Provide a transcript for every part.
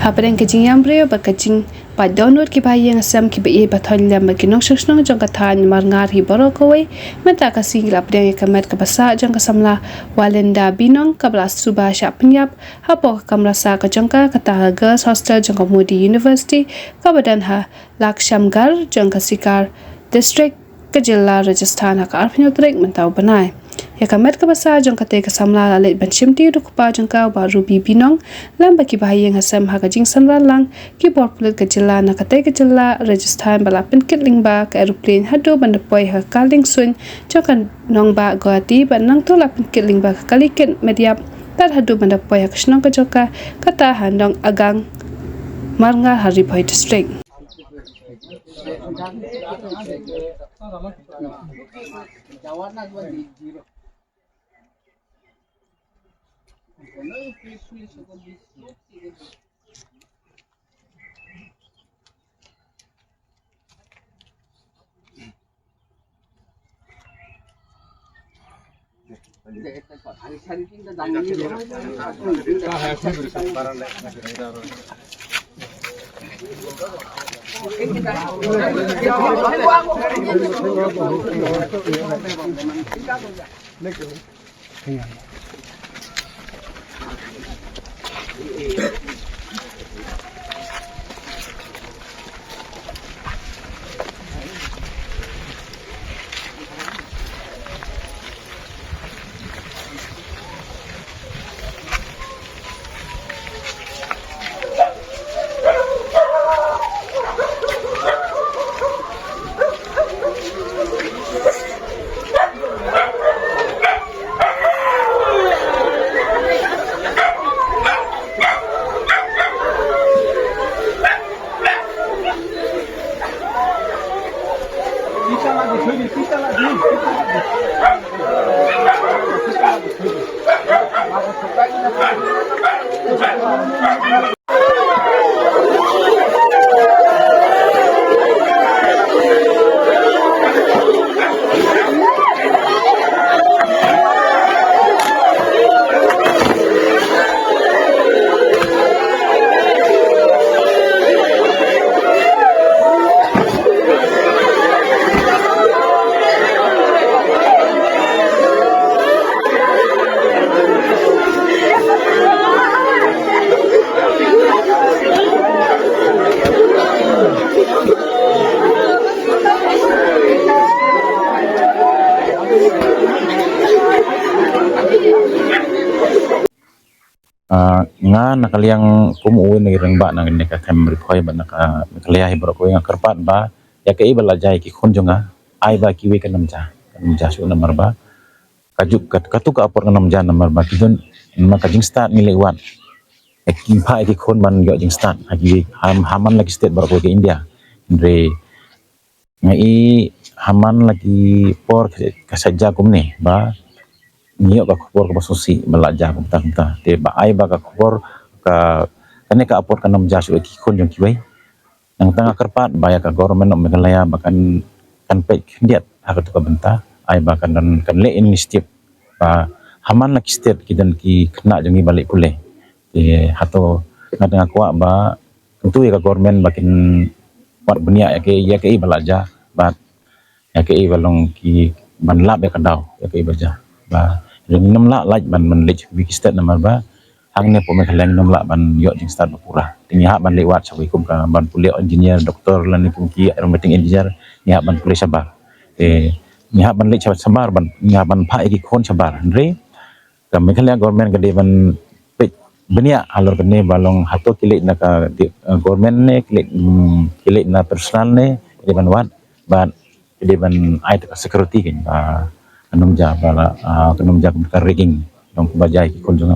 Hapadang kajing yambre ba kajing pa download ki ba yang asam ki ba e ba thalya ma ki nok shashno jong ka than mar ngar hi boro ko we mata ka singla pdang ka mat ka basa jong ka samla walenda binong ka bla suba sha pnyap hapo kamra sa ka jong ka ta girls hostel jong ka Modi University ka badan ha Lakshamgar jong ka Sikar district ka jilla Rajasthan ha ka arpnyo trek mantau banai ya kamet ka basa jong ka te ka samla lalit ban chimti ru pa jong ka ba rubi binong lamba ki bahayeng hasam ha ka jing samla lang ki bor pulit ka jilla na ka te ka jilla Rajasthan bala pen kitling ba ka aeroplane hado ban poi ha kaling sun chokan nong ba Guwahati ban nang to la pen kitling ba ka kalikin mediap tar hado ban poi ha kashnong ka joka kata handong agang marnga hari poi district nga nakaliang kumuwi na irang ba nang ini ka kamri khoi ba naka nakaliya hi bro ko nga karpat ba ya ke ibala jai ki khunjunga ai ba kiwi ka namja su namar ba kajuk katuka apor namja namar ba kidun maka jing start nilai wan ki pa ki khon ban yo jing start hagi haman lagi state bro ko ke India andre ngai haman lagi por kasaja kumne ba niyo ka khobor ka basusi balaja kumta te ba ai ba ka khobor ka kane ka apor ka namja su ki khon jong kiwai nang tanga karpat baya ka government of Meghalaya bahkan kan pe diat hak tu ka benta ai ba kan le in step ba haman laki state kidan ki kena jongi balik pule te hato ngadang kwa ba tentu ya ka government bakin wat benia ya ke balaja ba ya ke balong ki ban lab ya kadau ya ke baja ba ring nam la like ban man lech wiki state namar ba hang ne po me khaleng nam la ban yo jing start pura tingi ha ban lewat sawi kum ka ban pule engineer doktor lan kum ki aeromatic engineer ni ha ban pule sabar te ni ha ban lech sabar ban ni ha ban pha ki khon sabar andre ka me khaleng government gade ban benia alor kene balong hato kilik na ka government ne kilik na personal ne di ban wat ban di ban ai ta security kin ba kanum ja bala kanum ja ka rigging dong bajai ki kunjung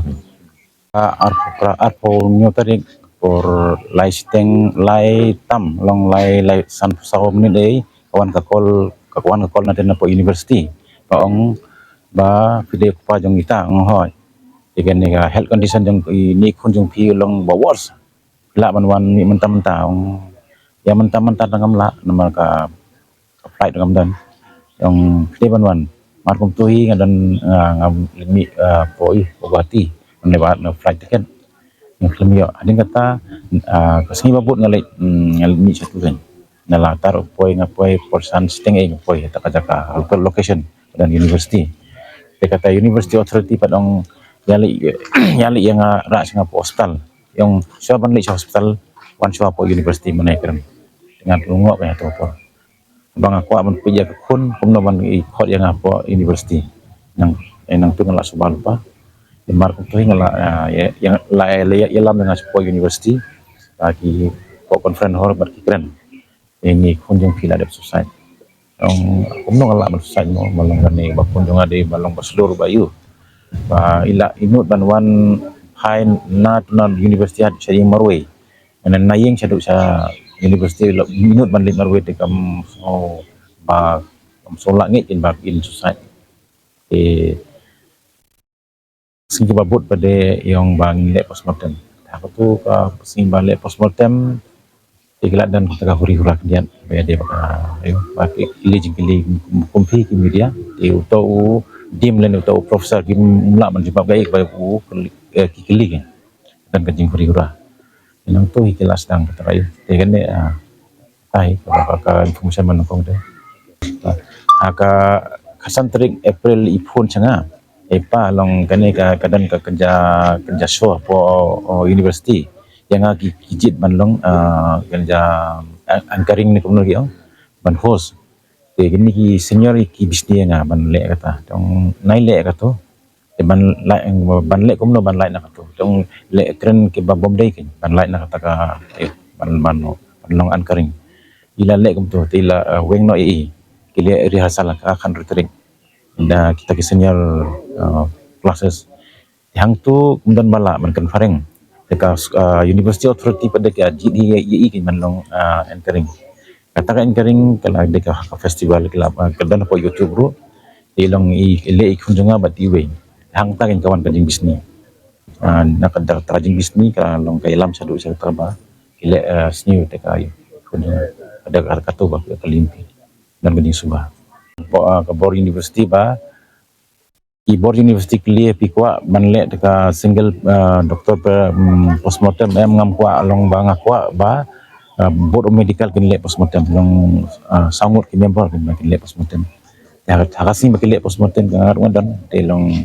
arpo nyotarik por lai steng lai tam long lai san sao menit dei kawan ka kol na den po university paong ba pide pa jong ita ngoi ikan ni health condition jong ni kunjung pi long ba worse la ban wan ni mentah ya mentah dangam la nama ka flight dangam dan yang pide ban wan markum tuhi ngadan ngam limi poi Guwahati lewat flight ticket yang film yo ading kata kasih babut ngalai ngalai ni satu kan nala taruh poi ngapoi porsan setengah ngapoi tak jaka location dan university dia kata university authority padong yali yali yang ra Singapore hospital yang siapa ni hospital wan siapa university mana keren dengan lungok kayak tu apa bang aku aman pergi ke kun kumno ikut yang apa university yang tu ngalak subal pa lemar ko to ngala yang la lam dengan sebuah university lagi ko conference hall berki keren ini kunjung pila ada society kumno ngala man society mo malong gani ba kunjung ade balong baslur bayu ba ila inut banwan high national university had syari marway and nayeng syadu sa university inut ban marway de kam ba kam solak ngit in ba in society sing babut pada yang bang lek postmortem aku tu sing balik postmortem ikhlas dan kita huri hura kemudian bayar dia ayo pakai kili kumpi media di utau dim len utau profesor kim mula menjebak baik baik kili dan kajing huri hura yang tu ikhlas dan terayu dengan ni ai ka informasi manukong deh aka kasantrik April ipun canga epa long kane kadan ka kerja show po university yang agi kijit banlong kerja anchoring ni kumno giong ban host te gini ki senior ki bisni nga ban le kata tong nai le kato te ban le kumno ban lai na kato tong le kren ke bom dai kin ban lai na kata ka ban long anchoring ila le kumto te ila weng no kile rehearsal ka kan retring da kita ke senior classes yang tu kemudian bala man conferring dekat university authority pada ke GDI ke manlong anchoring katakan anchoring kalau dekat festival kelab kedan apa YouTube bro ilong ile kunjunga bati we hang takin kawan kajing bisni nak ada tajing bisni kalau kai lam sadu serta ba ile sniu dekat kunjunga ada kata ba kelimpi dan kajing subah ke Bor University ba Bor University clear pikwa manle deka single doktor postmortem ngam kwa along bang akwa ba board of medical kinle postmortem long sangut ki member kinle postmortem ya hakasing kinle postmortem ngar dan telong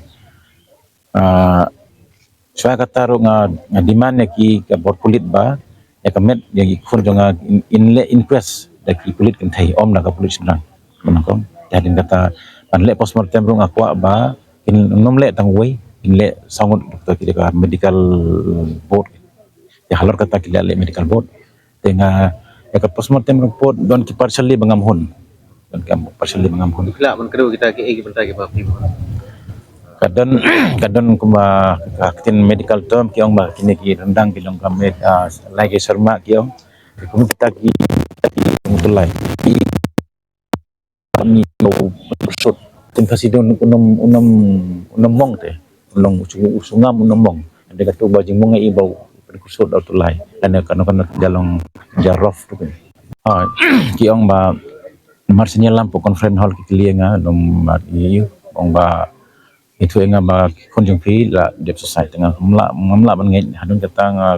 saya kata ro nga demand ki ka board kulit ba ya kamet yang ikur jonga inle inquest daki kulit kan thai om na ka kulit senang menakong jadi kata panle postmortem rung akwa ba kin nomle tangway inle sangut doktor kita medical board ya halor kata kita le medical board tenga ya postmortem report don ki partially bangamhon don kam partially bangamhon ikla man kedua kita ke bentar ke papi kadon kuma katin medical term kiong ba kini ki rendang kilong kamet lagi serma kiong kum kita ki mutulai ni usut tin kasidon unam mong te ulong usungam unam mong ada katu bajing mong ai bau perkusut utulai dan kan jalong jarof tu kiong ba marsinya lampu conference hall ki lienga dom iu ong ba itu nga ba kunjung pi la dep society nga mamla ban ngai hadun kata nga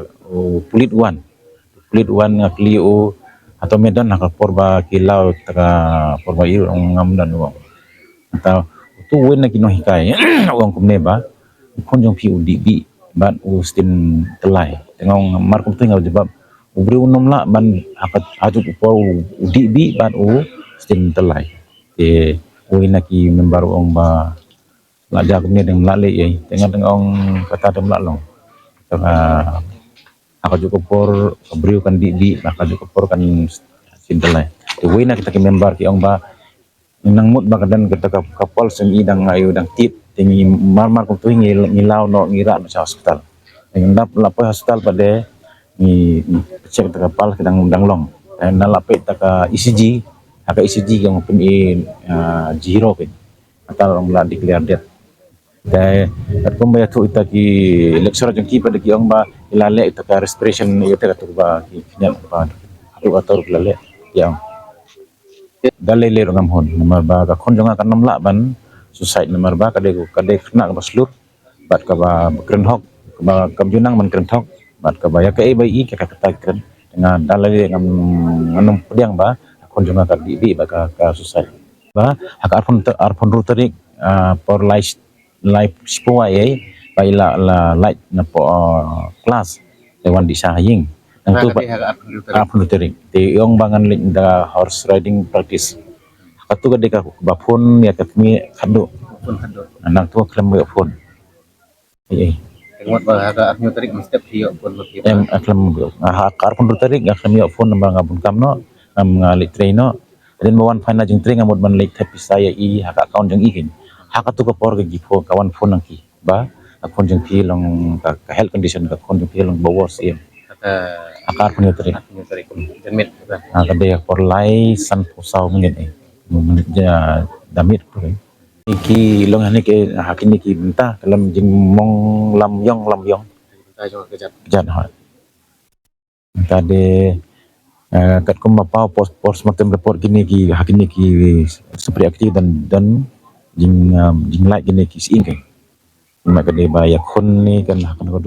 pulit wan nga kliu atau medan nak porba kilau taka porba iu ngam dan wong atau tu wen na kino hikai wong kumne ba kunjung pi udi bi ban ustin telai tengong markum tu ngau jebab ubri unom la ban akat ajut upo udi bi ban ustin telai wen na ki member wong ba lajar kumne deng lale ye tengong kata dem lalong aku juga por beriu kan di aku juga por kan sintelai wen na kita ki member ki ong ba nang mut bakadan kita kapal sing idang ayu dang tip tingi mar ko tuing ngilaw no ngira no sa hospital ngandap lapo hospital pada ni cek ta kapal kedang long dan nalape ta ka ECG aka ECG yang pun zero pin atau orang declare death dai at kumbaya tu ita ki lecturer jeng ki pada ki ong ba ilale ita ka respiration ita ka ba ki nyal pa atau ilale yang dalai le ngam hon nomor ba ka khon jonga kan namla ban suicide nomor ba kade kena ka baslut bat ka ba kren hok ba kam junang man kren hok mat ka ba ya ka bai I ka katakan dengan dalali ngam nganum pediang ba kon jonga ka di ba ka susai ba hak arpon rutarik por life spua ye ba ila la light na po class lewan di sahing Nah, tu kati haga apa dulu tadi? arpon rutarik ti yong bangan link da horse riding practice katu ka de ka bapun ya ka kami kado Pun kado. anak tua klem ya pun Tengok bah haga apa tadi mesti tiok pun lebih. em klem hak arpon rutarik ya klem ya pun nambah ngabun kamno ngam ngalik traino dan bawan final jeng train ngamut ban lek tapi saya I hak account jeng ikin hak tu ka por ka gipo kawan phone nangki ba akon jeng pi long ka health condition ka kon jeng pi long bawa sim Kata akar punya tadi apa tadi pun demit. kada por lai san pusau menit menit ja damit pun iki long hani ke hakin iki bentah dalam jeng mong lam yong Kita cuma kejap. jat ha tadi kat ko mapau pos macam report gini ki hakin iki seperti aktif dan jing like gini ki sing kai mak kade ba ya kon ni kan hakan ko